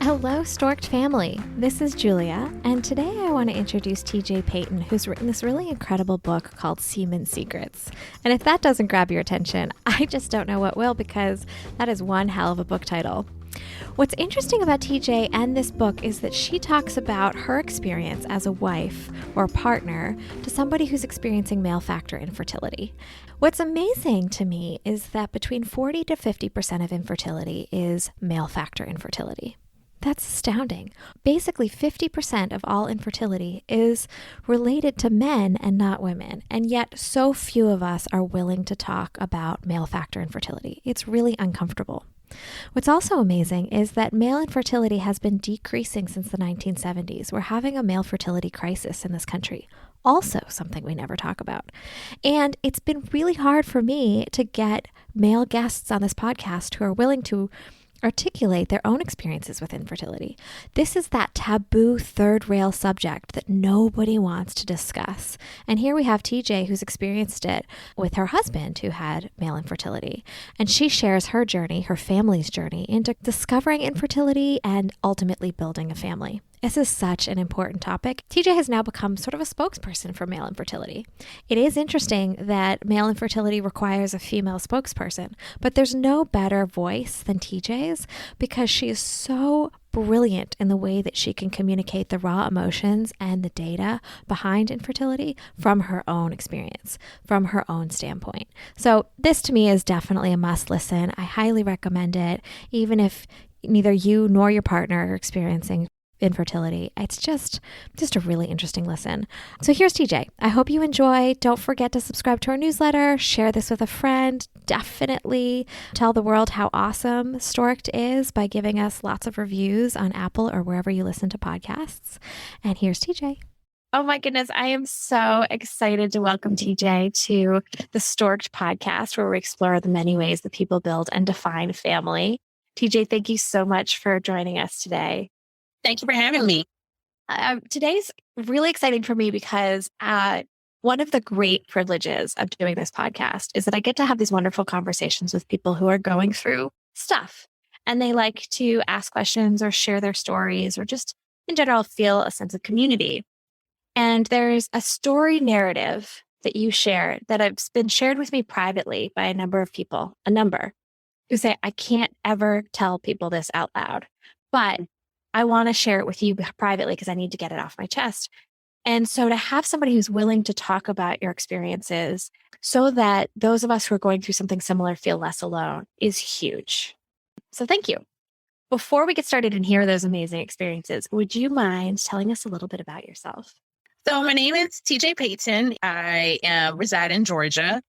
Hello, Stork'd family. This is Julia, and today I want to introduce TJ Peyten, who's written this really incredible book called Semen Secrets. And if that doesn't grab your attention, I just don't know what will, because that is one hell of a book title. What's interesting about TJ and this book is that she talks about her experience as a wife or partner to somebody who's experiencing male factor infertility. What's amazing to me is that between 40 to 50% of infertility is male factor infertility. That's astounding. Basically, 50% of all infertility is related to men and not women. And yet so few of us are willing to talk about male factor infertility. It's really uncomfortable. What's also amazing is that male infertility has been decreasing since the 1970s. We're having a male fertility crisis in this country. Also something we never talk about. And it's been really hard for me to get male guests on this podcast who are willing to articulate their own experiences with infertility. This is that taboo third rail subject that nobody wants to discuss. And here we have TJ, who's experienced it with her husband who had male infertility. And she shares her journey, her family's journey into discovering infertility and ultimately building a family. This is such an important topic. TJ has now become sort of a spokesperson for male infertility. It is interesting that male infertility requires a female spokesperson, but there's no better voice than TJ's because she is so brilliant in the way that she can communicate the raw emotions and the data behind infertility from her own experience, from her own standpoint. So this to me is definitely a must listen. I highly recommend it, even if neither you nor your partner are experiencing infertility. It's just a really interesting listen. So here's TJ. I hope you enjoy. Don't forget to subscribe to our newsletter, share this with a friend. Definitely tell the world how awesome Stork'd is by giving us lots of reviews on Apple or wherever you listen to podcasts. And here's TJ. Oh my goodness, I am so excited to welcome TJ to the Stork'd podcast, where we explore the many ways that people build and define family. TJ, thank you so much for joining us today. Thank you for having me. Today's really exciting for me because one of the great privileges of doing this podcast is that I get to have these wonderful conversations with people who are going through stuff, and they like to ask questions or share their stories or just in general feel a sense of community. And there's a story narrative that you shared that has been shared with me privately by a number of people, who say, I can't ever tell people this out loud, but I want to share it with you privately because I need to get it off my chest. And so to have somebody who's willing to talk about your experiences so that those of us who are going through something similar feel less alone is huge. So thank you. Before we get started and hear those amazing experiences, would you mind telling us a little bit about yourself? So my name is TJ Peyten. I reside in Georgia.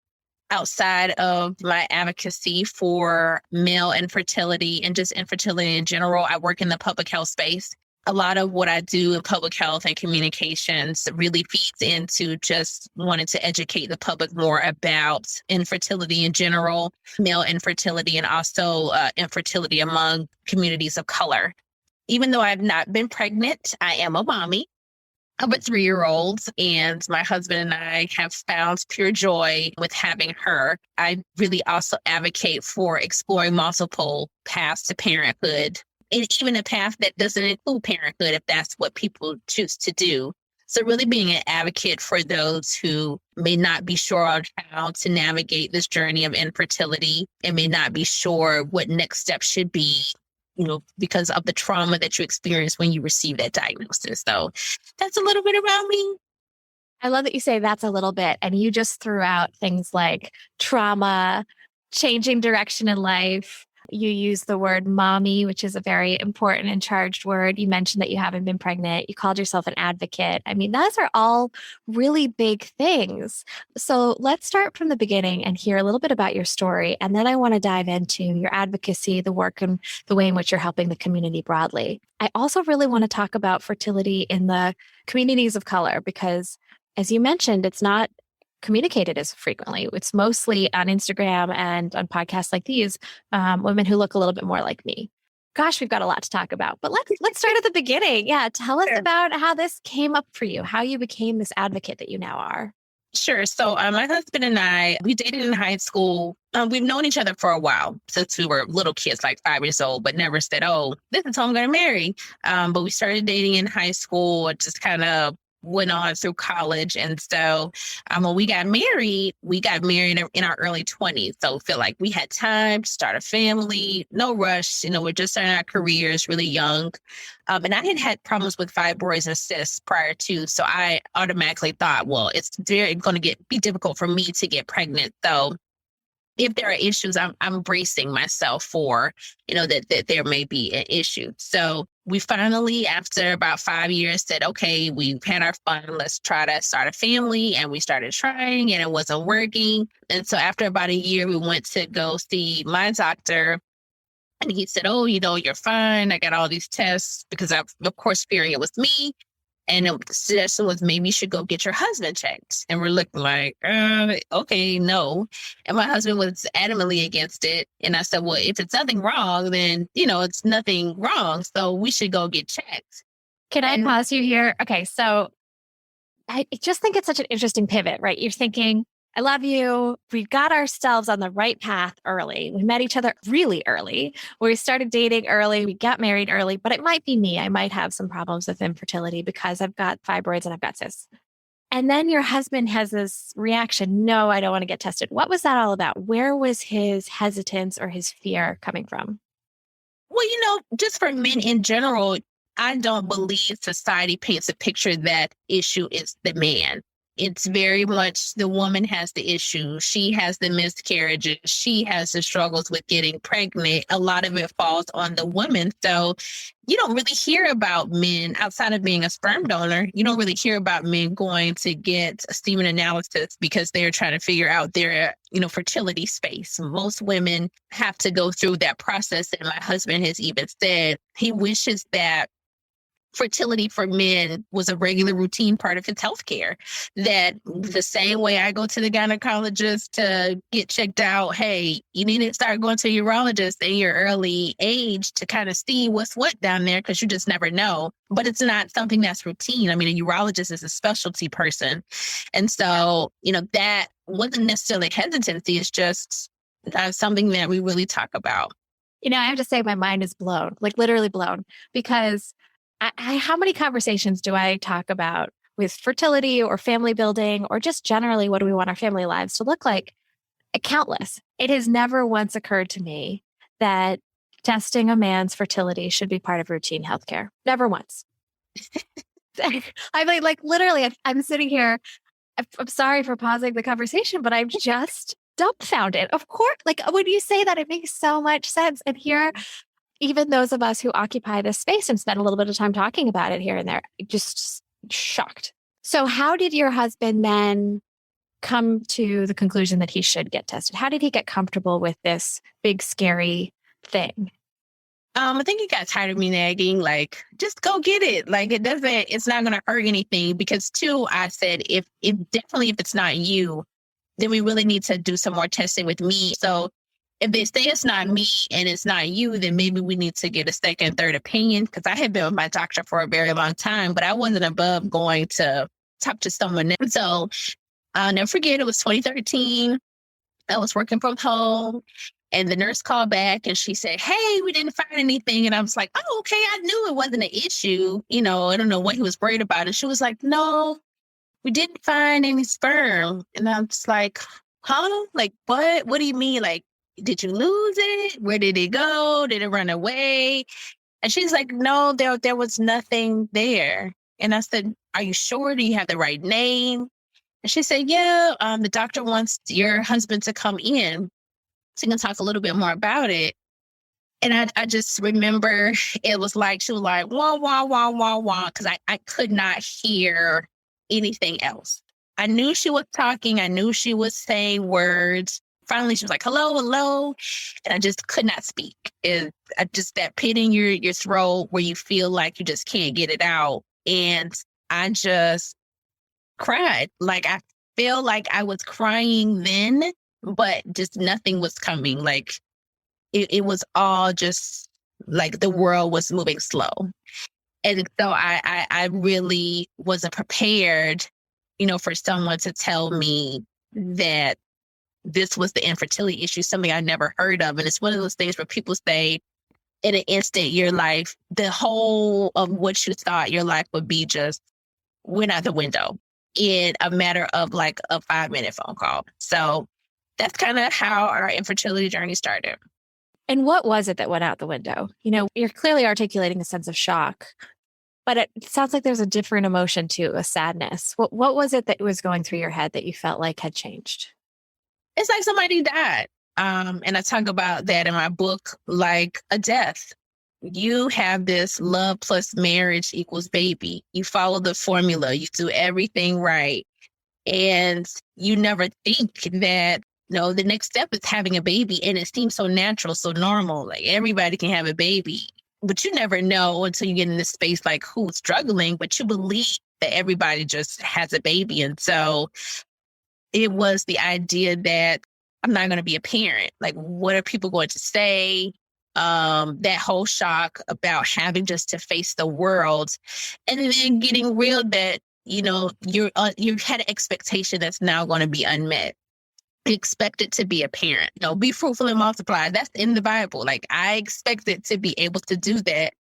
Outside of my advocacy for male infertility and just infertility in general, I work in the public health space. A lot of what I do in public health and communications really feeds into just wanting to educate the public more about infertility in general, male infertility, and also infertility among communities of color. Even though I've not been pregnant, I am a mommy of a 3-year-old, and my husband and I have found pure joy with having her. I really also advocate for exploring multiple paths to parenthood, and even a path that doesn't include parenthood if that's what people choose to do. So really being an advocate for those who may not be sure on how to navigate this journey of infertility and may not be sure what next steps should be, because of the trauma that you experienced when you received that diagnosis. So that's a little bit about me. I love that you say that's a little bit, and you just threw out things like trauma, changing direction in life. You use the word mommy, which is a very important and charged word. You mentioned that you haven't been pregnant. You called yourself an advocate. I mean, those are all really big things. So let's start from the beginning and hear a little bit about your story. And then I want to dive into your advocacy, the work, and the way in which you're helping the community broadly. I also really want to talk about fertility in the communities of color, because as you mentioned, it's not communicated as frequently. It's mostly on Instagram and on podcasts like these, women who look a little bit more like me. Gosh, we've got a lot to talk about, but let's start at the beginning. Yeah. Tell us about how this came up for you, how you became this advocate that you now are. Sure. So my husband and I, we dated in high school. We've known each other for a while since we were little kids, like 5 years old, but never said, oh, this is who I'm going to marry. But we started dating in high school. It just kind of went on through college. And so when we got married in our early 20s. So feel like we had time to start a family, no rush. We're just starting our careers really young. And I had problems with fibroids and cysts prior to. So I automatically thought, well, it's very going to be difficult for me to get pregnant. So if there are issues, I'm bracing myself for, that there may be an issue. So we finally, after about 5 years, said, okay, we've had our fun. Let's try to start a family. And we started trying and it wasn't working. And so after about a year, we went to go see my doctor. And he said, oh, you're fine. I got all these tests because I'm, of course, fearing it was me. And the suggestion was maybe you should go get your husband checked. And we're looking like, okay, no. And my husband was adamantly against it. And I said, well, if it's nothing wrong, then, it's nothing wrong. So we should go get checked. Can I pause you here? Okay. So I just think it's such an interesting pivot, right? You're thinking, I love you. We got ourselves on the right path early. We met each other really early. We started dating early. We got married early, but it might be me. I might have some problems with infertility because I've got fibroids and I've got cysts. And then your husband has this reaction. No, I don't want to get tested. What was that all about? Where was his hesitance or his fear coming from? Well, just for men in general, I don't believe society paints a picture that issue is the man. It's very much the woman has the issue. She has the miscarriages. She has the struggles with getting pregnant. A lot of it falls on the woman. So you don't really hear about men outside of being a sperm donor. You don't really hear about men going to get a semen analysis because they're trying to figure out their, fertility space. Most women have to go through that process. And my husband has even said he wishes that fertility for men was a regular routine part of his healthcare. That the same way I go to the gynecologist to get checked out, hey, you need to start going to a urologist in your early age to kind of see what's what down there because you just never know. But it's not something that's routine. I mean, a urologist is a specialty person. And so, that wasn't necessarily hesitancy. It's just something that we really talk about. I have to say my mind is blown, like literally blown, because how many conversations do I talk about with fertility or family building or just generally what do we want our family lives to look like? Countless. It has never once occurred to me that testing a man's fertility should be part of routine healthcare. Never once. I'm like literally, I'm sitting here. I'm sorry for pausing the conversation, but I'm just dumbfounded. Of course, like when you say that, it makes so much sense. And here, even those of us who occupy this space and spend a little bit of time talking about it here and there, just shocked. So how did your husband then come to the conclusion that he should get tested? How did he get comfortable with this big, scary thing? I think he got tired of me nagging, like, just go get it. Like, it's not going to hurt anything. Because too, I said, if it's not you, then we really need to do some more testing with me. So if they say it's not me and it's not you, then maybe we need to get a second, third opinion. Because I had been with my doctor for a very long time, but I wasn't above going to talk to someone. And so I'll never forget, it was 2013. I was working from home and the nurse called back and she said, hey, we didn't find anything. And I was like, oh, okay, I knew it wasn't an issue. I don't know what he was worried about. And she was like, no, we didn't find any sperm. And I was like, huh? Like, what? What do you mean? Like, did you lose it? Where did it go? Did it run away? And she's like, no, there was nothing there. And I said, are you sure? Do you have the right name? And she said, yeah, the doctor wants your husband to come in so you can talk a little bit more about it. And I just remember it was like, she was like, wah, wah, wah, wah, wah, because I could not hear anything else. I knew she was talking. I knew she was saying words. Finally, she was like, hello, hello. And I just could not speak. Just that pit in your throat where you feel like you just can't get it out. And I just cried. Like, I feel like I was crying then, but just nothing was coming. Like, it was all just like the world was moving slow. And so I really wasn't prepared for someone to tell me that this was the infertility issue, something I never heard of. And it's one of those things where people say, in an instant, your life, the whole of what you thought your life would be just went out the window in a matter of like a 5-minute phone call. So that's kind of how our infertility journey started. And what was it that went out the window? You're clearly articulating a sense of shock, but it sounds like there's a different emotion too, a sadness. What was it that was going through your head that you felt like had changed? It's like somebody died. And I talk about that in my book, like a death. You have this love plus marriage equals baby. You follow the formula. You do everything right. And you never think that, the next step is having a baby. And it seems so natural, so normal. Like everybody can have a baby. But you never know until you get in this space like who's struggling. But you believe that everybody just has a baby. And so it was the idea that I'm not going to be a parent. Like, what are people going to say? That whole shock about having just to face the world, and then getting real that you had an expectation that's now going to be unmet. Expected to be a parent, be fruitful and multiply. That's in the Bible. Like I expected to be able to do that,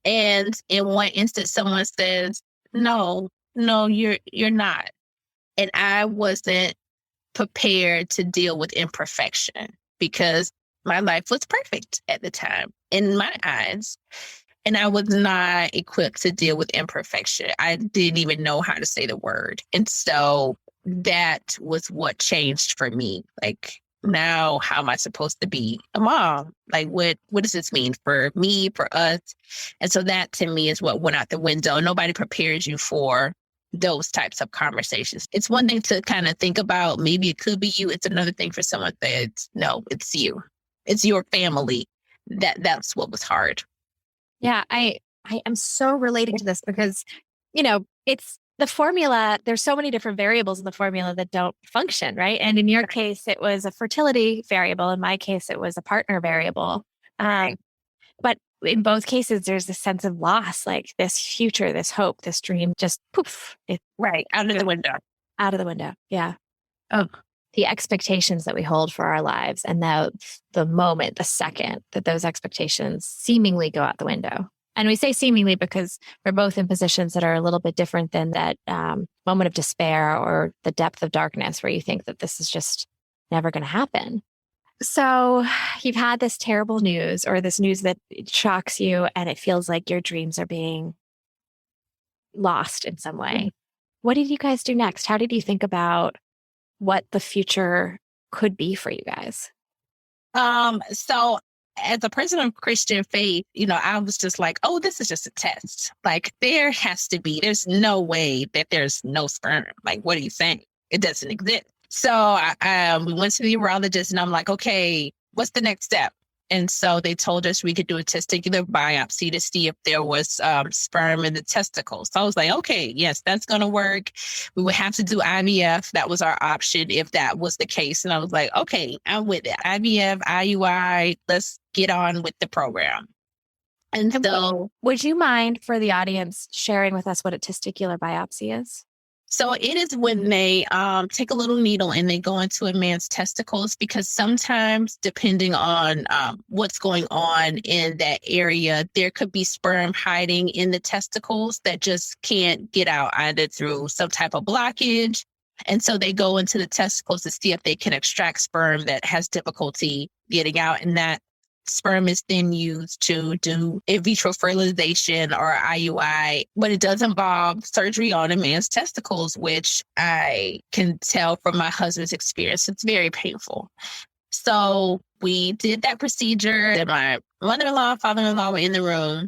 and in one instance, someone says, "No, you're not," and I wasn't prepared to deal with imperfection because my life was perfect at the time in my eyes. And I was not equipped to deal with imperfection. I didn't even know how to say the word. And so that was what changed for me. Like, now how am I supposed to be a mom? Like, what does this mean for me, for us? And so that to me is what went out the window. Nobody prepares you for those types of conversations. It's one thing to kind of think about, maybe it could be you. It's another thing for someone that no, it's you. It's your family. That's what was hard. Yeah, I am so relating to this because, it's the formula. There's so many different variables in the formula that don't function, right? And in your case, it was a fertility variable. In my case, it was a partner variable. But in both cases, there's this sense of loss, like this future, this hope, this dream, just poof. Out of the window. Out of the window. Yeah. Oh, the expectations that we hold for our lives and the moment, the second that those expectations seemingly go out the window. And we say seemingly because we're both in positions that are a little bit different than that moment of despair or the depth of darkness where you think that this is just never going to happen. So you've had this terrible news or this news that shocks you and it feels like your dreams are being lost in some way. Mm-hmm. What did you guys do next? How did you think about what the future could be for you guys? So as a person of Christian faith, I was just like, oh, this is just a test. Like there's no way that there's no sperm. Like, what are you saying? It doesn't exist. So we went to the urologist and I'm like, okay, what's the next step? And so they told us we could do a testicular biopsy to see if there was sperm in the testicles. So I was like, okay, yes, that's going to work. We would have to do IVF. That was our option if that was the case. And I was like, okay, I'm with it. IVF, IUI, let's get on with the program. And so would you mind for the audience sharing with us what a testicular biopsy is? So it is when they take a little needle and they go into a man's testicles, because sometimes depending on what's going on in that area, there could be sperm hiding in the testicles that just can't get out either through some type of blockage. And so they go into the testicles to see if they can extract sperm that has difficulty getting out. And that sperm is then used to do in vitro fertilization or IUI, but it does involve surgery on a man's testicles, which I can tell from my husband's experience. It's very painful. So we did that procedure, and my mother-in-law and father-in-law were in the room,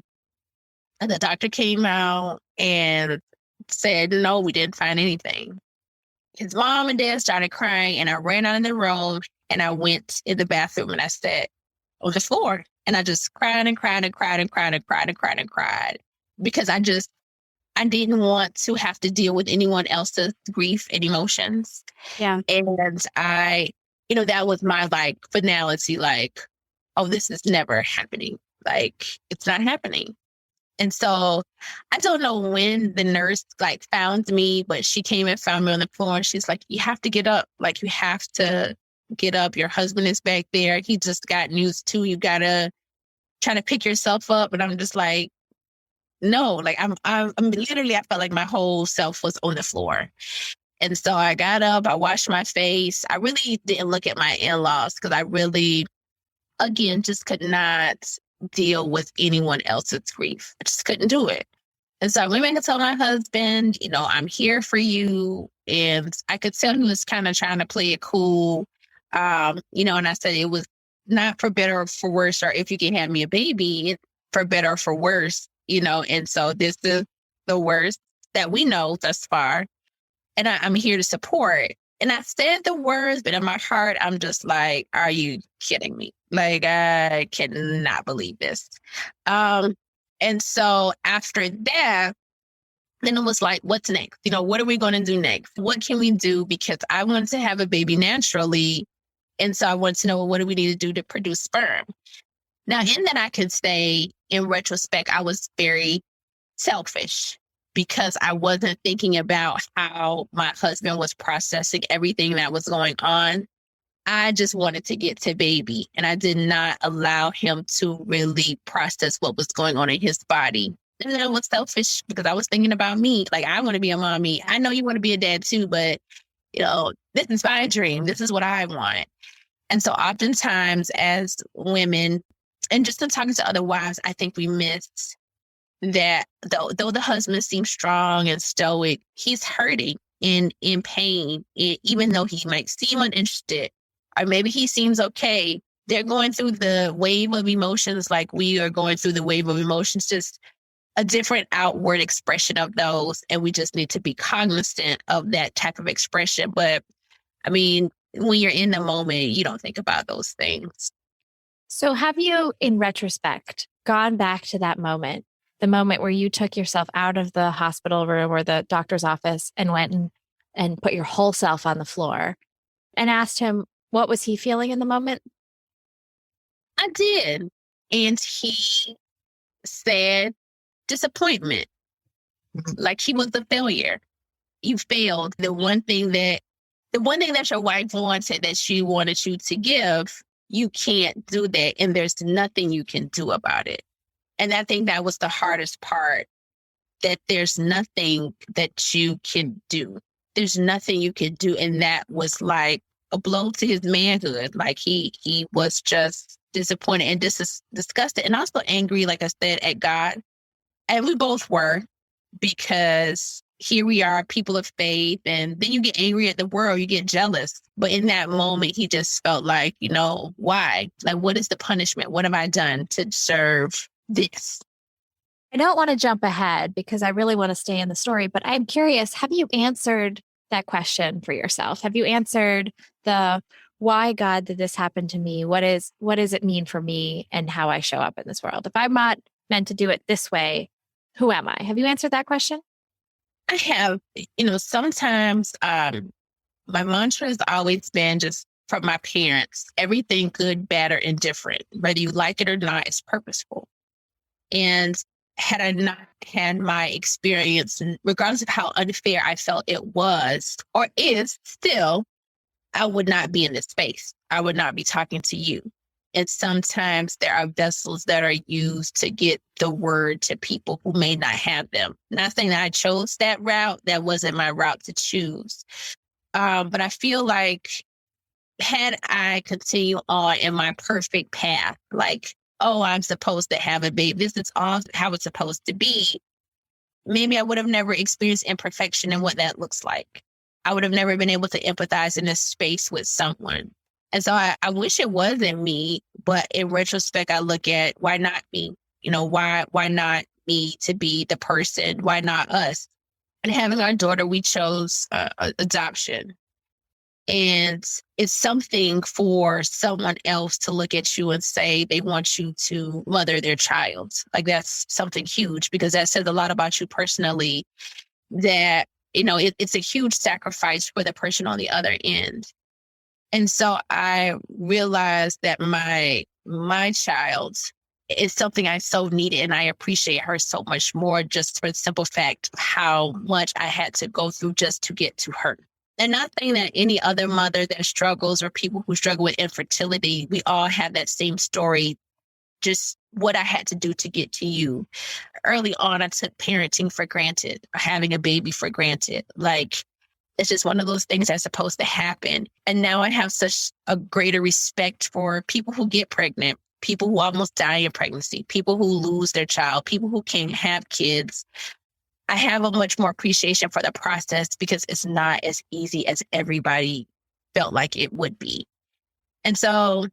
and the doctor came out and said, no, we didn't find anything. His mom and dad started crying, and I ran out of the room, and I went in the bathroom, and I sat on the floor. And I just cried and cried and cried and cried and cried and cried and cried because I didn't want to have to deal with anyone else's grief and emotions. Yeah. And that was my finality, oh, this is never happening. It's not happening. And so I don't know when the nurse like found me, but she came and found me on the floor and she's like, you have to get up. Like, you have to get up. Your husband is back there. He just got news too. You gotta try to pick yourself up. And I'm just like, no, like I'm literally, I felt like my whole self was on the floor. And so I got up, I washed my face. I really didn't look at my in-laws because I really, again, just could not deal with anyone else's grief. I just couldn't do it. And so I went back and told my husband, I'm here for you. And I could tell he was kind of trying to play it cool. And I said it was not for better or for worse, or if you can have me a baby, it's for better or for worse, and so this is the worst that we know thus far. And I'm here to support. And I said the words, but in my heart, I'm just like, are you kidding me? Like, I cannot believe this. And so after that, then it was like, what's next? What are we going to do next? What can we do? Because I wanted to have a baby naturally. And so I wanted to know, what do we need to do to produce sperm? Now, in that I could say, in retrospect, I was very selfish because I wasn't thinking about how my husband was processing everything that was going on. I just wanted to get to baby, and I did not allow him to really process what was going on in his body. And that was selfish because I was thinking about me. Like, I want to be a mommy. I know you want to be a dad too, but, this is my dream. This is what I want. And so oftentimes as women, and just in talking to other wives, I think we miss that though the husband seems strong and stoic, he's hurting and in pain, even though he might seem uninterested, or maybe he seems okay. They're going through the wave of emotions like we are going through the wave of emotions, just a different outward expression of those. And we just need to be cognizant of that type of expression. But I mean, when you're in the moment, you don't think about those things. So have you, in retrospect, gone back to that moment, the moment where you took yourself out of the hospital room or the doctor's office and went and put your whole self on the floor and asked him, what was he feeling in the moment? I did. And he said disappointment, like he was a failure. You failed. The one thing that your wife wanted, that she wanted you to give, you can't do that. And there's nothing you can do about it. And I think that was the hardest part, that there's nothing that you can do. There's nothing you can do. And that was like a blow to his manhood. Like he was just disappointed and disgusted and also angry, like I said, at God. And we both were, because here we are, people of faith, and then you get angry at the world, you get jealous. But in that moment, he just felt like, why? Like, what is the punishment? What have I done to deserve this? I don't want to jump ahead because I really want to stay in the story, but I'm curious, have you answered that question for yourself? Have you answered the why, God, did this happen to me? What does it mean for me and how I show up in this world? If I'm not meant to do it this way, who am I? Have you answered that question? I have, sometimes my mantra has always been, just from my parents, everything good, bad, or indifferent, whether you like it or not, is purposeful. And had I not had my experience, regardless of how unfair I felt it was or is still, I would not be in this space. I would not be talking to you. And sometimes there are vessels that are used to get the word to people who may not have them. Not saying that I chose that route. That wasn't my route to choose. But I feel like had I continued on in my perfect path, like, oh, I'm supposed to have a baby, this is all how it's supposed to be, maybe I would have never experienced imperfection and what that looks like. I would have never been able to empathize in this space with someone. And so I wish it wasn't me, but in retrospect, I look at, why not me? Why not me to be the person? Why not us? And having our daughter, we chose adoption. And it's something for someone else to look at you and say they want you to mother their child. Like, that's something huge, because that says a lot about you personally, that, it's a huge sacrifice for the person on the other end. And so I realized that my child is something I so needed. And I appreciate her so much more just for the simple fact of how much I had to go through just to get to her. And not saying that any other mother that struggles or people who struggle with infertility, we all have that same story, just what I had to do to get to you. Early on, I took parenting for granted, having a baby for granted. Like, it's just one of those things that's supposed to happen. And now I have such a greater respect for people who get pregnant, people who almost die in pregnancy, people who lose their child, people who can't have kids. I have a much more appreciation for the process because it's not as easy as everybody felt like it would be. And so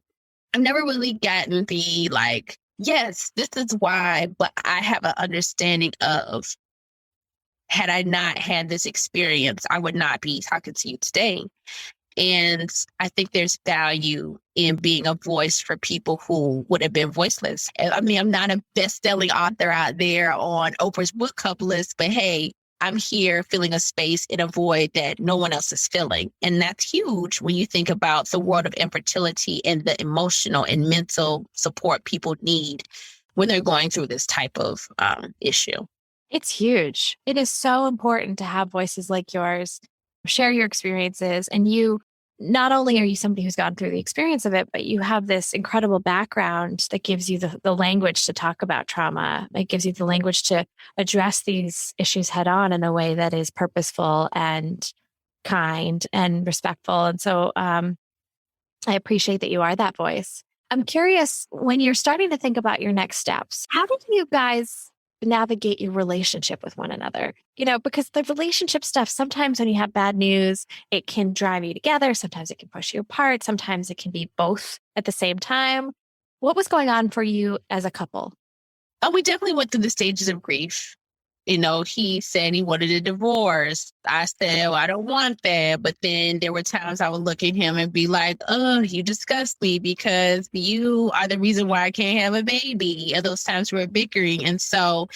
I've never really gotten the like, yes, this is why, but I have an understanding of, had I not had this experience, I would not be talking to you today. And I think there's value in being a voice for people who would have been voiceless. I mean, I'm not a best-selling author out there on Oprah's book cover list, but hey, I'm here filling a space in a void that no one else is filling. And that's huge when you think about the world of infertility and the emotional and mental support people need when they're going through this type of issue. It's huge. It is so important to have voices like yours, share your experiences. And you, not only are you somebody who's gone through the experience of it, but you have this incredible background that gives you the language to talk about trauma. It gives you the language to address these issues head on in a way that is purposeful and kind and respectful. And so I appreciate that you are that voice. I'm curious, when you're starting to think about your next steps, how did you guys navigate your relationship with one another? You know, because the relationship stuff, sometimes when you have bad news, it can drive you together. Sometimes it can push you apart. Sometimes it can be both at the same time. What was going on for you as a couple? Oh, we definitely went through the stages of grief. You know, he said he wanted a divorce. I said, well, I don't want that. But then there were times I would look at him and be like, oh, you disgust me because you are the reason why I can't have a baby. And those times we were bickering. And so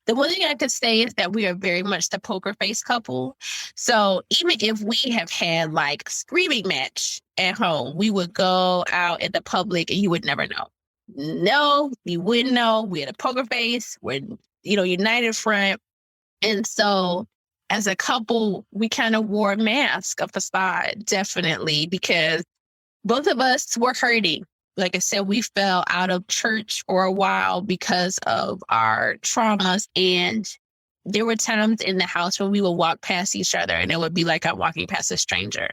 the one thing I could say is that we are very much the poker face couple. So even if we have had like a screaming match at home, we would go out in the public and you would never know. No, you wouldn't know. We had a poker face. We're, united front. And so as a couple, we kind of wore a mask, a facade, definitely, because both of us were hurting. Like I said, we fell out of church for a while because of our traumas. And there were times in the house when we would walk past each other and it would be like I'm walking past a stranger.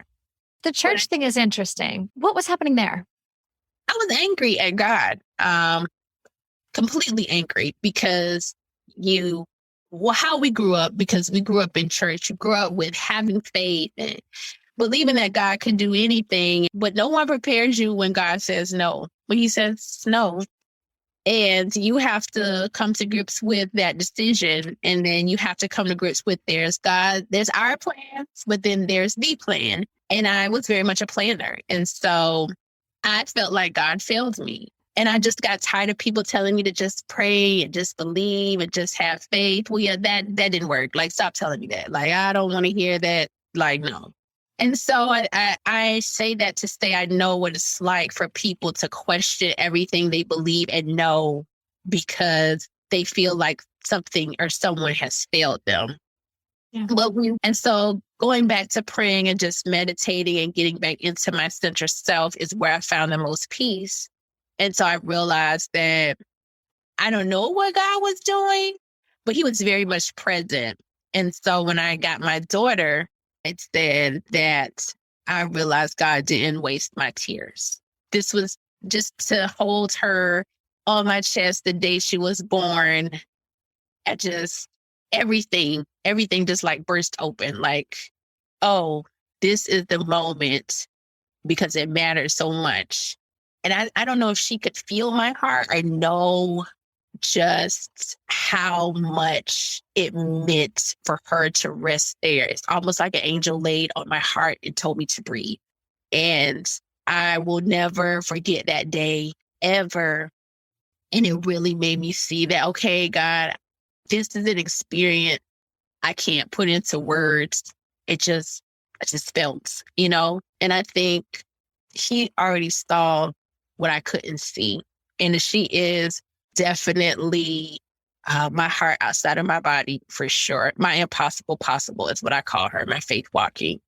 The church thing is interesting. What was happening there? I was angry at God, completely angry because how we grew up, because we grew up in church. You grew up with having faith and believing that God can do anything, but no one prepares you when God says no, when he says no. And you have to come to grips with that decision. And then you have to come to grips with there's our plans, but then there's the plan. And I was very much a planner. And so I felt like God failed me. And I just got tired of people telling me to just pray and just believe and just have faith. Well, yeah, that didn't work. Like, stop telling me that. Like, I don't want to hear that. Like, no. And so I say that to say I know what it's like for people to question everything they believe and know because they feel like something or someone has failed them. Yeah. And so going back to praying and just meditating and getting back into my center self is where I found the most peace. And so I realized that I don't know what God was doing, but he was very much present. And so when I got my daughter, it said that I realized God didn't waste my tears. This was just to hold her on my chest the day she was born. And just everything just like burst open. Like, oh, this is the moment because it matters so much. And I don't know if she could feel my heart or know just how much it meant for her to rest there. It's almost like an angel laid on my heart and told me to breathe. And I will never forget that day ever. And it really made me see that, okay, God, this is an experience I can't put into words. I just felt, and I think he already saw what I couldn't see. And she is definitely my heart outside of my body for sure. My impossible possible is what I call her, my faith walking.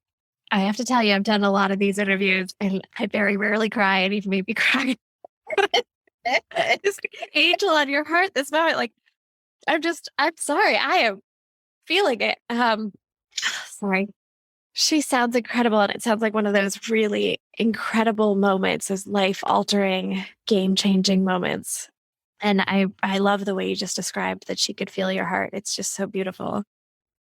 I have to tell you, I've done a lot of these interviews and I very rarely cry, and even made me cry. This angel on your heart this moment. Like, I'm sorry. I am feeling it. Sorry. She sounds incredible. And it sounds like one of those really incredible moments, those life-altering, game-changing moments. And I love the way you just described that she could feel your heart. It's just so beautiful.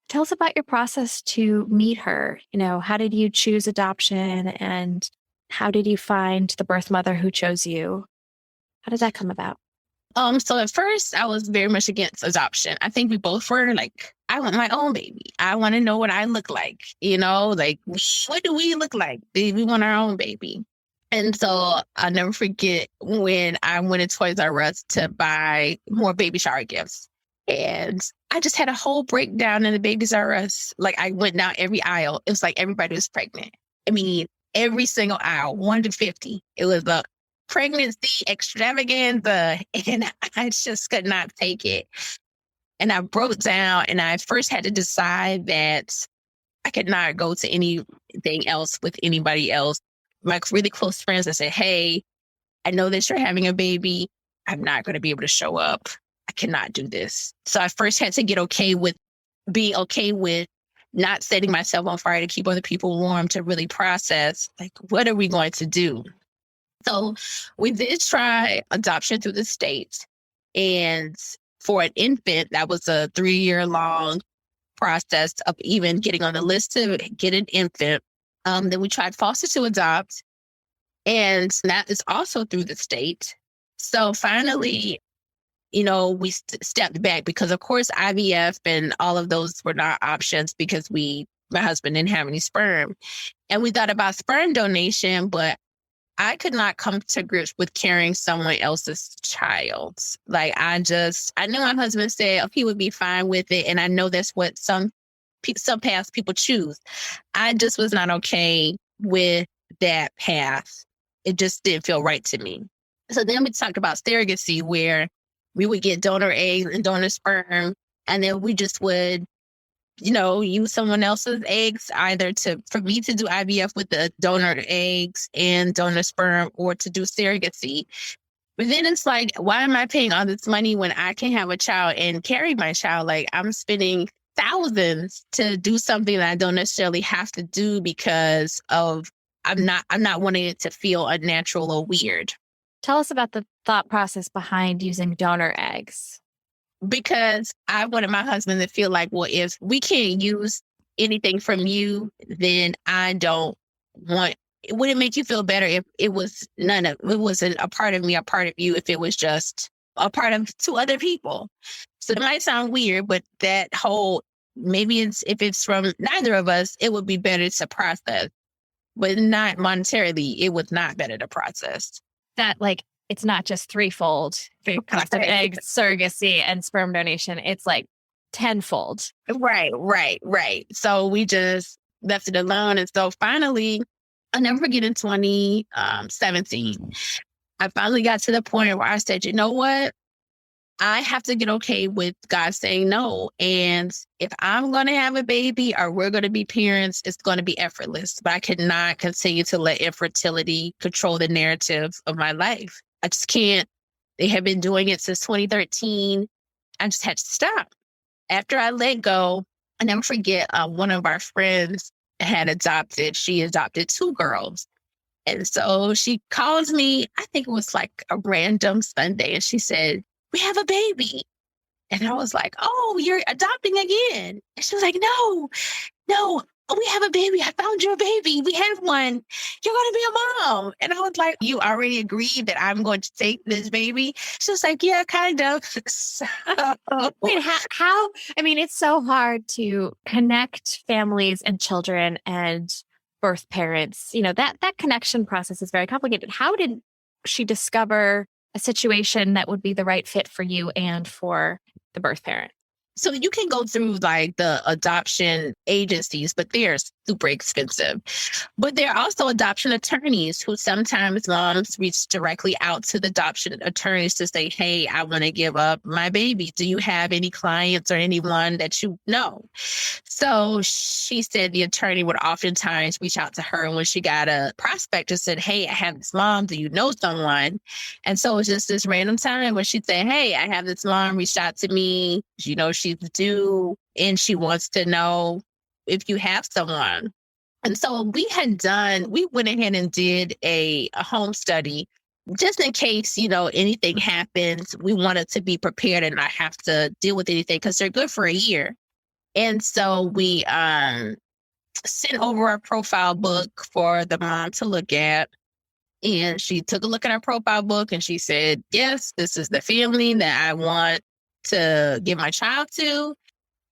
Tell us about your process to meet her. How did you choose adoption, and how did you find the birth mother who chose you? How did that come about? So at first I was very much against adoption. I think we both were like, I want my own baby. I want to know what I look like, like what do we look like? We want our own baby. And so I'll never forget when I went to Toys R Us to buy more baby shower gifts. And I just had a whole breakdown in the Babies R Us. Like, I went down every aisle. It was like everybody was pregnant. I mean, every single aisle, 1 to 50. It was a pregnancy extravaganza, and I just could not take it. And I broke down, and I first had to decide that I could not go to anything else with anybody else. My really close friends, I said, hey, I know that you're having a baby. I'm not going to be able to show up. I cannot do this. So I first had to get being okay with not setting myself on fire to keep other people warm, to really process, like, what are we going to do? So we did try adoption through the state. And for an infant, that was a 3-year-long process of even getting on the list to get an infant. Then we tried foster to adopt, and that is also through the state. So finally, we stepped back because, of course, IVF and all of those were not options because my husband didn't have any sperm. And we thought about sperm donation, but I could not come to grips with carrying someone else's child. Like, I knew my husband said he would be fine with it. And I know that's what some paths people choose. I just was not okay with that path. It just didn't feel right to me. So then we talked about surrogacy, where we would get donor eggs and donor sperm, and then we just would, use someone else's eggs, either for me to do IVF with the donor eggs and donor sperm, or to do surrogacy. But then it's like, why am I paying all this money when I can have a child and carry my child? Like, I'm spending thousands to do something that I don't necessarily have to do because of I'm not wanting it to feel unnatural or weird. Tell us about the thought process behind using donor eggs. Because I wanted my husband to feel like, well, if we can't use anything from you, then I don't want. It wouldn't make you feel better if it was it wasn't a part of me, a part of you, if it was just a part of 2 other people. So it might sound weird, but that whole, maybe if it's from neither of us, it would be better to process, but not monetarily. It was not better to process. That, like, it's not just threefold the cost of eggs, surrogacy, and sperm donation. It's like tenfold. Right. So we just left it alone. And so finally, I'll never forget, in 2017, I finally got to the point where I said, you know what? I have to get okay with God saying no. And if I'm going to have a baby or we're going to be parents, it's going to be effortless. But I cannot continue to let infertility control the narrative of my life. I just can't. They have been doing it since 2013. I just had to stop. After I let go, I never forget, one of our friends she adopted 2 girls. And so she calls me, I think it was like a random Sunday, and she said, we have a baby. And I was like, oh, you're adopting again. And she was like, no, we have a baby. I found your baby. We have one. You're going to be a mom. And I was like, you already agreed that I'm going to take this baby? She was like, yeah, kind of. Wait, how? I mean, it's so hard to connect families and children and birth parents. That connection process is very complicated. How did she discover a situation that would be the right fit for you and for the birth parent? So you can go through like the adoption agencies, but there's super expensive. But there are also adoption attorneys who sometimes moms reach directly out to the adoption attorneys to say, hey, I want to give up my baby. Do you have any clients or anyone that you know? So she said the attorney would oftentimes reach out to her when she got a prospect and said, hey, I have this mom. Do you know someone? And so it was just this random time where she'd say, hey, I have this mom reached out to me. You know, she's due and she wants to know if you have someone. And so we went ahead and did a home study just in case, you know, anything happens. We wanted to be prepared and not have to deal with anything because they're good for a year. And so we sent over a profile book for the mom to look at. And she took a look at our profile book and she said, yes, this is the family that I want to give my child to.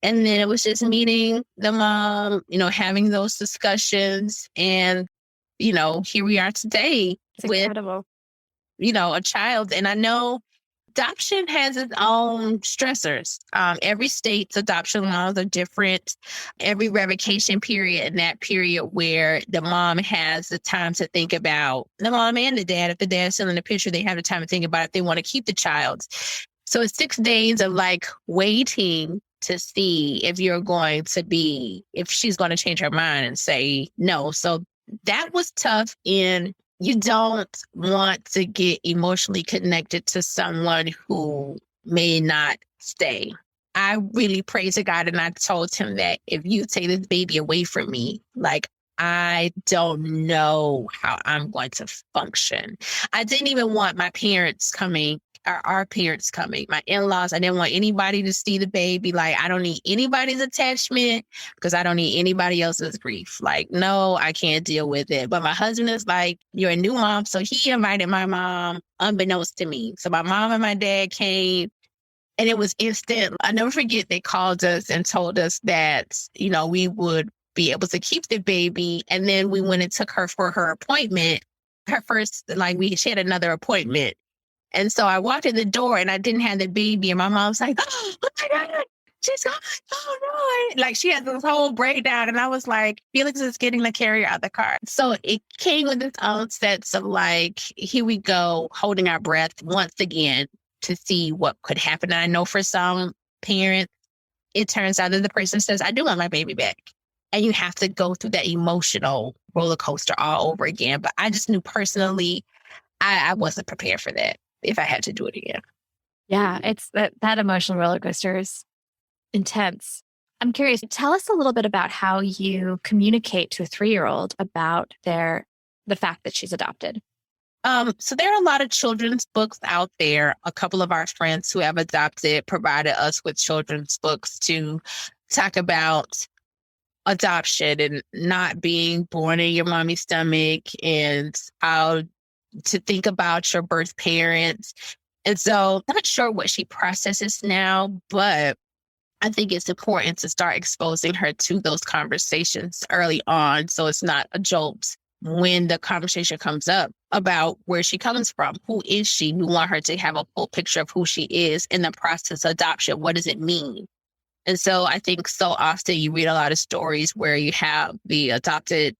And then it was just meeting the mom, you know, having those discussions. And, you know, here we are today with, incredible. You know, a child. And I know adoption has its own stressors. Every state's adoption laws are different. Every revocation period and that period where the mom has the time to think about, the mom and the dad, if the dad's still in the picture, they have the time to think about if they want to keep the child. So it's 6 days of like waiting to see if if she's going to change her mind and say no. So that was tough. And you don't want to get emotionally connected to someone who may not stay. I really prayed to God and I told him that if you take this baby away from me, like, I don't know how I'm going to function. I didn't even want my parents coming, or our parents coming, my in-laws. I didn't want anybody to see the baby. Like, I don't need anybody's attachment because I don't need anybody else's grief. Like, no, I can't deal with it. But my husband is like, you're a new mom. So he invited my mom unbeknownst to me. So my mom and my dad came and it was instant. I never forget, they called us and told us that, you know, we would be able to keep the baby. And then we went and took her for her appointment. Her first, she had another appointment. And so I walked in the door and I didn't have the baby. And my mom's like, oh my God, she's gone. Oh no. Like, she had this whole breakdown. And I was like, Felix is getting the carrier out of the car. So it came with its own sense of like, here we go, holding our breath once again to see what could happen. And I know for some parents, it turns out that the person says, I do want my baby back. And you have to go through that emotional roller coaster all over again. But I just knew personally, I wasn't prepared for that if I had to do it again. Yeah, it's that emotional roller coaster is intense. I'm curious, tell us a little bit about how you communicate to a 3-year-old about the fact that she's adopted. So there are a lot of children's books out there. A couple of our friends who have adopted provided us with children's books to talk about adoption and not being born in your mommy's stomach and how to think about your birth parents. And so I'm not sure what she processes now, but I think it's important to start exposing her to those conversations early on so it's not a jolt when the conversation comes up about where she comes from. Who is she? We want her to have a full picture of who she is in the process of adoption. What does it mean? And so I think so often you read a lot of stories where you have the adopted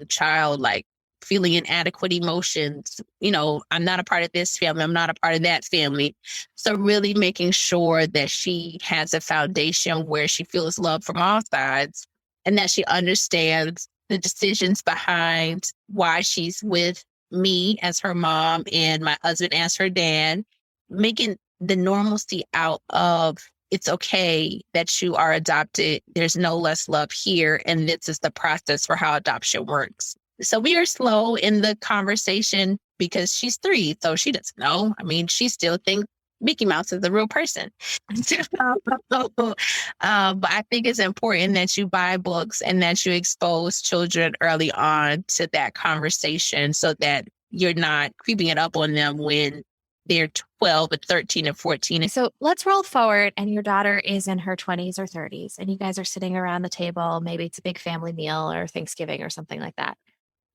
child like feeling inadequate emotions. You know, I'm not a part of this family. I'm not a part of that family. So really making sure that she has a foundation where she feels love from all sides and that she understands the decisions behind why she's with me as her mom and my husband as her dad, making the normalcy out of it's okay that you are adopted. There's no less love here. And this is the process for how adoption works. So we are slow in the conversation because she's 3. So she doesn't know. I mean, she still thinks Mickey Mouse is a real person. But I think it's important that you buy books and that you expose children early on to that conversation so that you're not creeping it up on them when they're 12 and 13 and 14. So let's roll forward and your daughter is in her 20s or 30s and you guys are sitting around the table. Maybe it's a big family meal or Thanksgiving or something like that.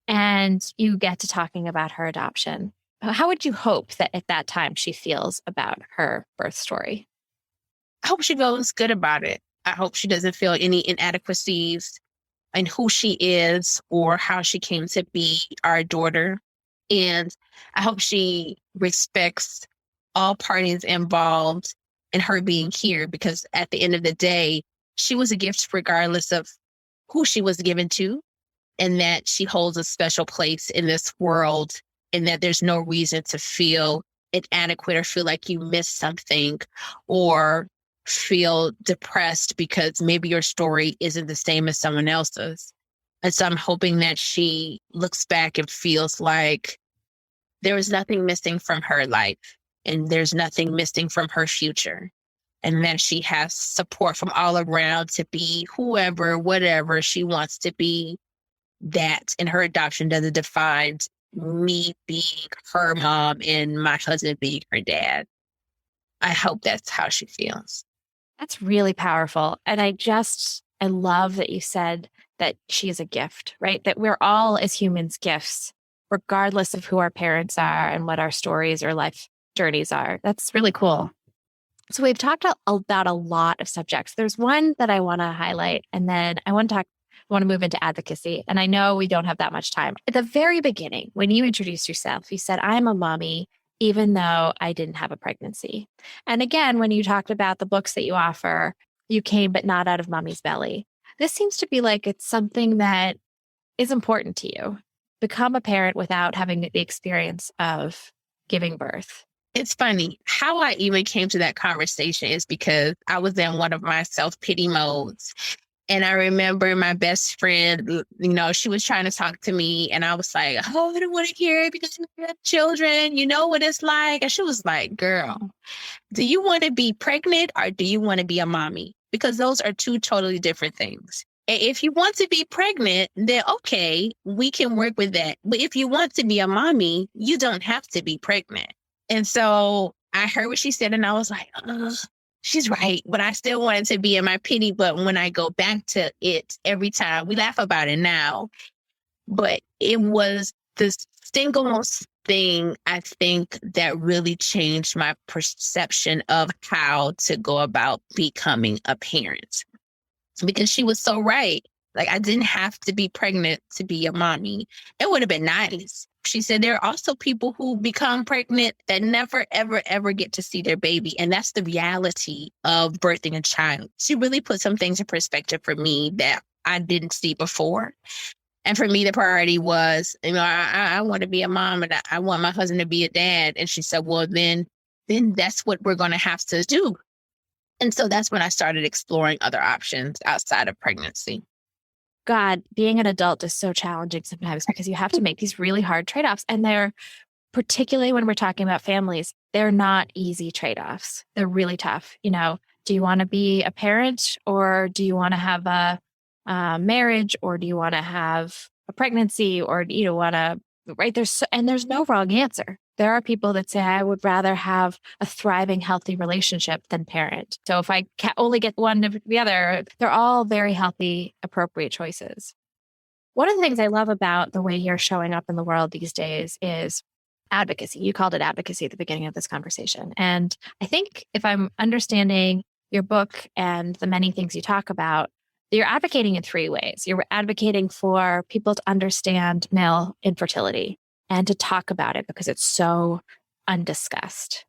And you get to talking about her adoption. How would you hope that at that time she feels about her birth story? I hope she feels good about it. I hope she doesn't feel any inadequacies. and who she is or how she came to be our daughter. And I hope she respects all parties involved in her being here, because at the end of the day, she was a gift regardless of who she was given to, and that she holds a special place in this world, and that there's no reason to feel inadequate or feel like you missed something or feel depressed because maybe your story isn't the same as someone else's. And so I'm hoping that she looks back and feels like there was nothing missing from her life and there's nothing missing from her future, and that she has support from all around to be whoever, whatever she wants to be. That and her adoption doesn't define me being her mom and my husband being her dad. I hope that's how she feels. That's really powerful. And I love that you said that she is a gift, right? That we're all as humans gifts, regardless of who our parents are and what our stories or life journeys are. That's really cool. So we've talked about a lot of subjects. There's one that I want to highlight, and then I want to move into advocacy. And I know we don't have that much time. At the very beginning, when you introduced yourself, you said, I'm a mommy, even though I didn't have a pregnancy. And again, when you talked about the books that you offer, you came, but not out of mommy's belly. This seems to be like it's something that is important to you. Become a parent without having the experience of giving birth. It's funny how I even came to that conversation is because I was in one of my self-pity modes. And I remember my best friend, she was trying to talk to me, and I was like, oh, I don't want to hear it because you have children. You know what it's like. And she was like, girl, do you want to be pregnant or do you want to be a mommy? Because those are two totally different things. And if you want to be pregnant, then okay, we can work with that. But if you want to be a mommy, you don't have to be pregnant. And so I heard what she said, and I was like, oh, she's right. But I still wanted to be in my pity. But when I go back to it every time, we laugh about it now. But it was the single most thing, I think, that really changed my perception of how to go about becoming a parent. Because she was so right. Like, I didn't have to be pregnant to be a mommy. It would have been nice. She said there are also people who become pregnant that never, ever, ever get to see their baby. And that's the reality of birthing a child. She really put some things in perspective for me that I didn't see before. And for me, the priority was, I want to be a mom and I want my husband to be a dad. And she said, well, then that's what we're going to have to do. And so that's when I started exploring other options outside of pregnancy. God, being an adult is so challenging sometimes because you have to make these really hard trade-offs. And they're, particularly when we're talking about families, they're not easy trade-offs. They're really tough. Do you want to be a parent, or do you want to have a marriage, or do you want to have a pregnancy, or do you want to, right? There's no wrong answer. There are people that say, I would rather have a thriving, healthy relationship than parent. So if I can only get one or the other, they're all very healthy, appropriate choices. One of the things I love about the way you're showing up in the world these days is advocacy. You called it advocacy at the beginning of this conversation. And I think if I'm understanding your book and the many things you talk about, you're advocating in three ways. You're advocating for people to understand male infertility and to talk about it because it's so undiscussed.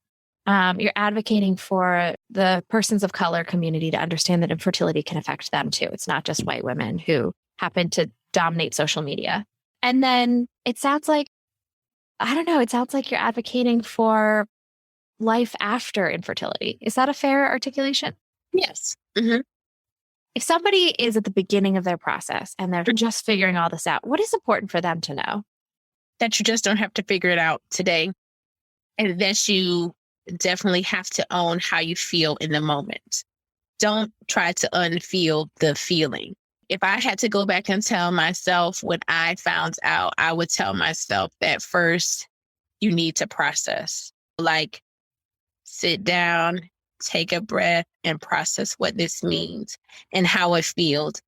You're advocating for the persons of color community to understand that infertility can affect them too. It's not just white women who happen to dominate social media. And then it sounds like, it sounds like you're advocating for life after infertility. Is that a fair articulation? Yes. Mm-hmm. If somebody is at the beginning of their process and they're just figuring all this out, what is important for them to know? That you just don't have to figure it out today, and that you definitely have to own how you feel in the moment. Don't try to unfeel the feeling. If I had to go back and tell myself what I found out, I would tell myself that first, you need to process. Like, sit down, take a breath, and process what this means and how it feels.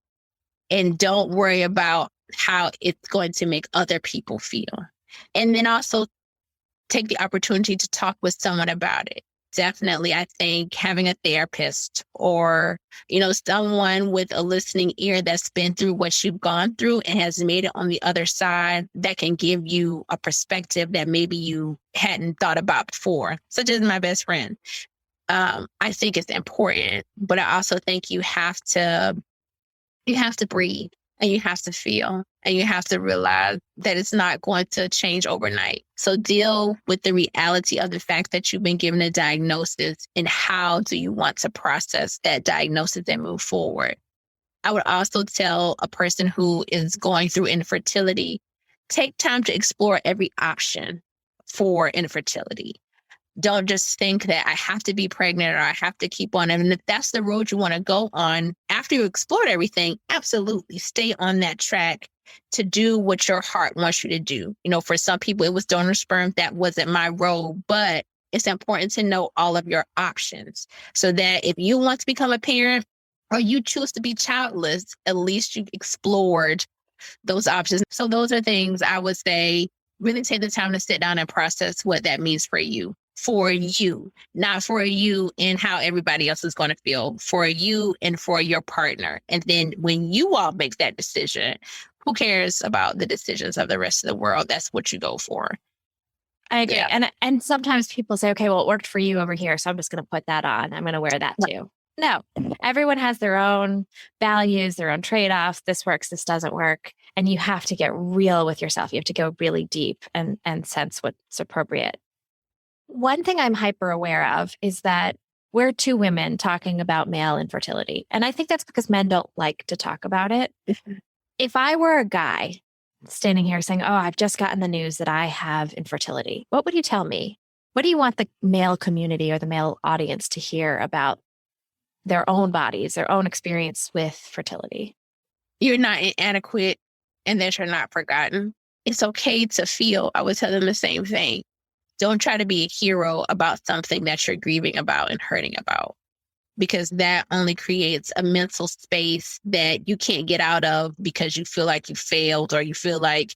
And don't worry about how it's going to make other people feel. And then also take the opportunity to talk with someone about it. definitely, I think having a therapist or, someone with a listening ear that's been through what you've gone through and has made it on the other side that can give you a perspective that maybe you hadn't thought about before, such as my best friend. I think it's important, but I also think you have to breathe and you have to feel and you have to realize that it's not going to change overnight. So deal with the reality of the fact that you've been given a diagnosis and how do you want to process that diagnosis and move forward. I would also tell a person who is going through infertility, take time to explore every option for infertility. Don't just think that I have to be pregnant or I have to keep on. And if that's the road you want to go on after you explored everything, absolutely stay on that track to do what your heart wants you to do. For some people, it was donor sperm. That wasn't my role, but it's important to know all of your options so that if you want to become a parent or you choose to be childless, at least you've explored those options. So those are things I would say, really take the time to sit down and process what that means for you. For you, not for you and how everybody else is going to feel, for you and for your partner. And then when you all make that decision, who cares about the decisions of the rest of the world? That's what you go for. I agree. Yeah. And sometimes people say, okay, well, it worked for you over here, so I'm just going to put that on. I'm going to wear that too. No, everyone has their own values, their own trade-offs. This works, this doesn't work. And you have to get real with yourself. You have to go really deep and sense what's appropriate. One thing I'm hyper aware of is that we're two women talking about male infertility. And I think that's because men don't like to talk about it. If I were a guy standing here saying, oh, I've just gotten the news that I have infertility, what would you tell me? What do you want the male community or the male audience to hear about their own bodies, their own experience with fertility? You're not inadequate and that you're not forgotten. It's okay to feel. I would tell them the same thing. Don't try to be a hero about something that you're grieving about and hurting about, because that only creates a mental space that you can't get out of because you feel like you failed or you feel like,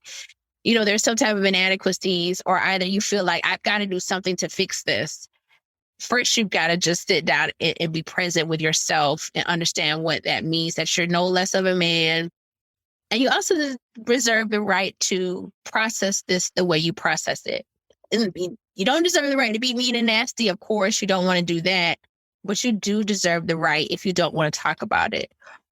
there's some type of inadequacies, or either you feel like I've got to do something to fix this. First, you've got to just sit down and be present with yourself and understand what that means, that you're no less of a man. And you also reserve the right to process this the way you process it. You don't deserve the right to be mean and nasty. Of course, you don't want to do that, but you do deserve the right if you don't want to talk about it.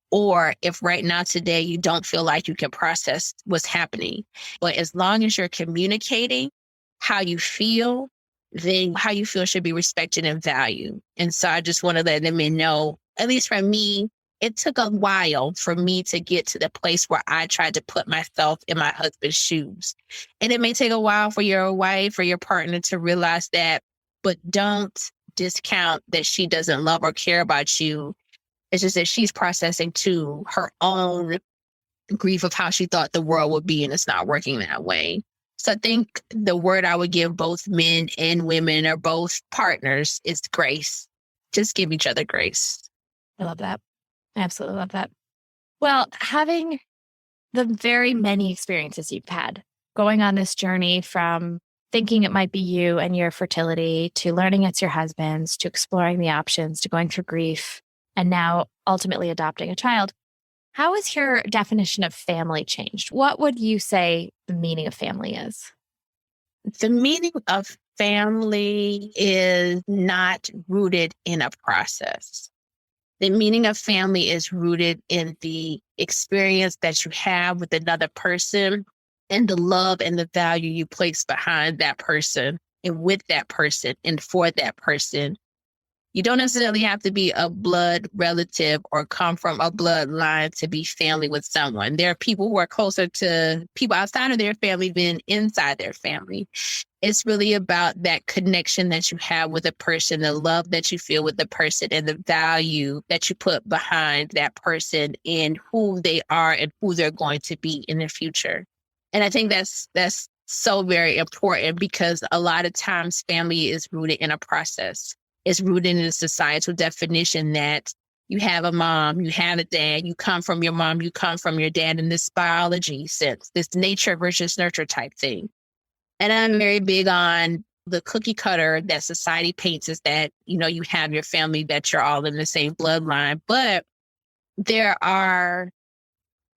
Or if right now today you don't feel like you can process what's happening. But as long as you're communicating how you feel, then how you feel should be respected and valued. And so I just want to let them know, at least for me, it took a while for me to get to the place where I tried to put myself in my husband's shoes. And it may take a while for your wife or your partner to realize that, but don't discount that she doesn't love or care about you. It's just that she's processing too her own grief of how she thought the world would be, and it's not working that way. So I think the word I would give both men and women or both partners is grace. Just give each other grace. I love that. I absolutely love that. Well, having the very many experiences you've had going on this journey from thinking it might be you and your fertility to learning it's your husband's, to exploring the options, to going through grief, and now ultimately adopting a child. How has your definition of family changed? What would you say the meaning of family is? The meaning of family is not rooted in a process. The meaning of family is rooted in the experience that you have with another person and the love and the value you place behind that person and with that person and for that person. You don't necessarily have to be a blood relative or come from a bloodline to be family with someone. There are people who are closer to people outside of their family than inside their family. It's really about that connection that you have with a person, the love that you feel with the person, and the value that you put behind that person and who they are and who they're going to be in the future. And I think that's so very important, because a lot of times family is rooted in a process. It's rooted in a societal definition that you have a mom, you have a dad, you come from your mom, you come from your dad, in this biology sense, this nature versus nurture type thing. And I'm very big on the cookie cutter that society paints is that, you have your family, that you're all in the same bloodline. But there are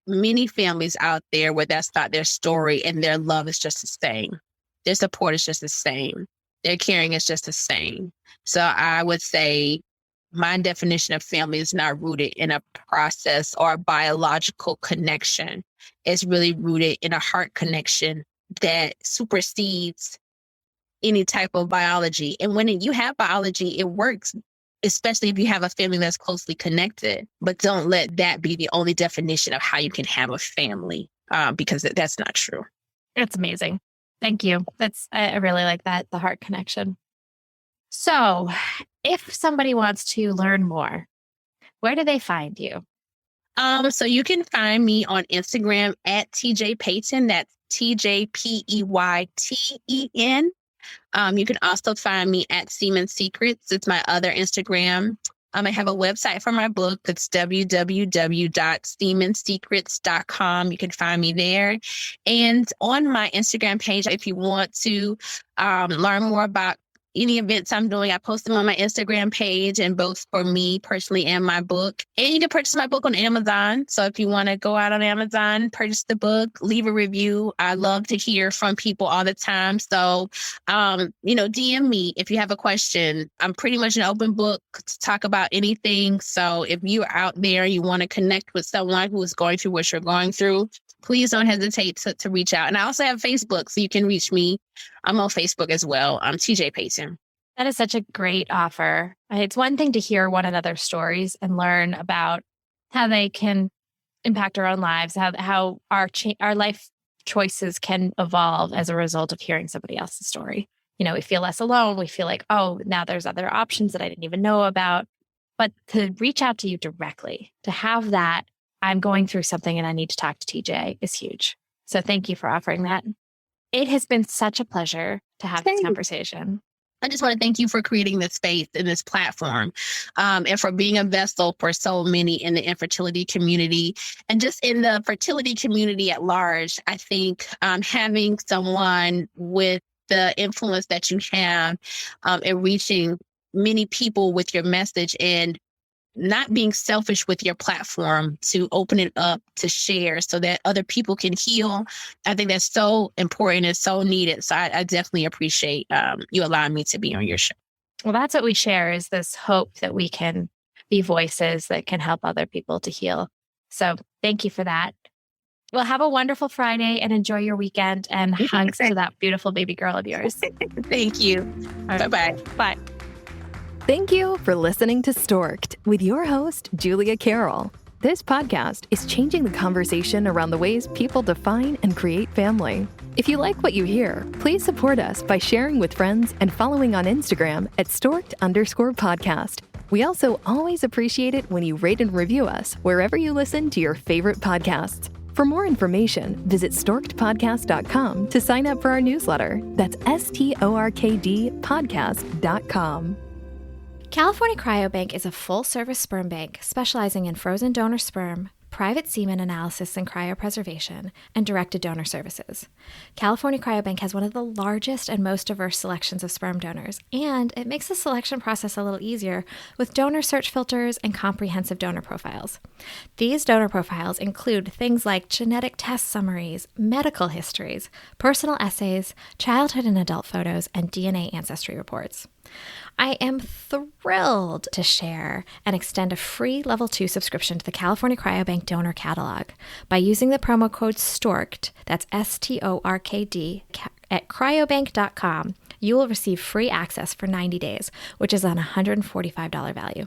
many families out there where that's not their story, and their love is just the same. Their support is just the same. Their caring is just the same. So I would say my definition of family is not rooted in a process or a biological connection. It's really rooted in a heart connection that supersedes any type of biology. And when you have biology, it works, especially if you have a family that's closely connected. But don't let that be the only definition of how you can have a family, because that's not true. It's amazing. Thank you. I really like that, the heart connection. So if somebody wants to learn more, where do they find you? So you can find me on Instagram at TJ Peyten. That's TJ Peyten. You can also find me at Semen Secrets. It's my other Instagram. I have a website for my book. It's www.semensecrets.com. You can find me there. And on my Instagram page, if you want to learn more about any events I'm doing, I post them on my Instagram page, and both for me personally and my book. And you can purchase my book on Amazon. So if you want to go out on Amazon, purchase the book, leave a review. I love to hear from people all the time. So, DM me if you have a question. I'm pretty much an open book to talk about anything. So if you're out there, you want to connect with someone who is going through what you're going through, please don't hesitate to reach out. And I also have Facebook, so you can reach me. I'm on Facebook as well. I'm TJ Peyten. That is such a great offer. It's one thing to hear one another's stories and learn about how they can impact our own lives, how our life choices can evolve as a result of hearing somebody else's story. We feel less alone. We feel like, oh, now there's other options that I didn't even know about. But to reach out to you directly, to have that, I'm going through something and I need to talk to TJ, is huge. So thank you for offering that. It has been such a pleasure to have this conversation. I just want to thank you for creating this space and this platform, and for being a vessel for so many in the infertility community and just in the fertility community at large. I think having someone with the influence that you have in reaching many people with your message and not being selfish with your platform to open it up to share so that other people can heal. I think that's so important and so needed. So I definitely appreciate you allowing me to be on your show. Well, that's what we share, is this hope that we can be voices that can help other people to heal. So thank you for that. Well, have a wonderful Friday and enjoy your weekend, and hugs to that beautiful baby girl of yours. Thank you. Right. Bye-bye. Bye. Thank you for listening to Stork'd with your host, Julia Carroll. This podcast is changing the conversation around the ways people define and create family. If you like what you hear, please support us by sharing with friends and following on Instagram at Stork'd_podcast. We also always appreciate it when you rate and review us wherever you listen to your favorite podcasts. For more information, visit storkedpodcast.com to sign up for our newsletter. That's STORKD podcast.com. California Cryobank is a full-service sperm bank specializing in frozen donor sperm, private semen analysis and cryopreservation, and directed donor services. California Cryobank has one of the largest and most diverse selections of sperm donors, and it makes the selection process a little easier with donor search filters and comprehensive donor profiles. These donor profiles include things like genetic test summaries, medical histories, personal essays, childhood and adult photos, and DNA ancestry reports. I am thrilled to share and extend a free Level 2 subscription to the California Cryobank Donor Catalog by using the promo code STORK'd, that's STORKD, at cryobank.com. You will receive free access for 90 days, which is an $145 value.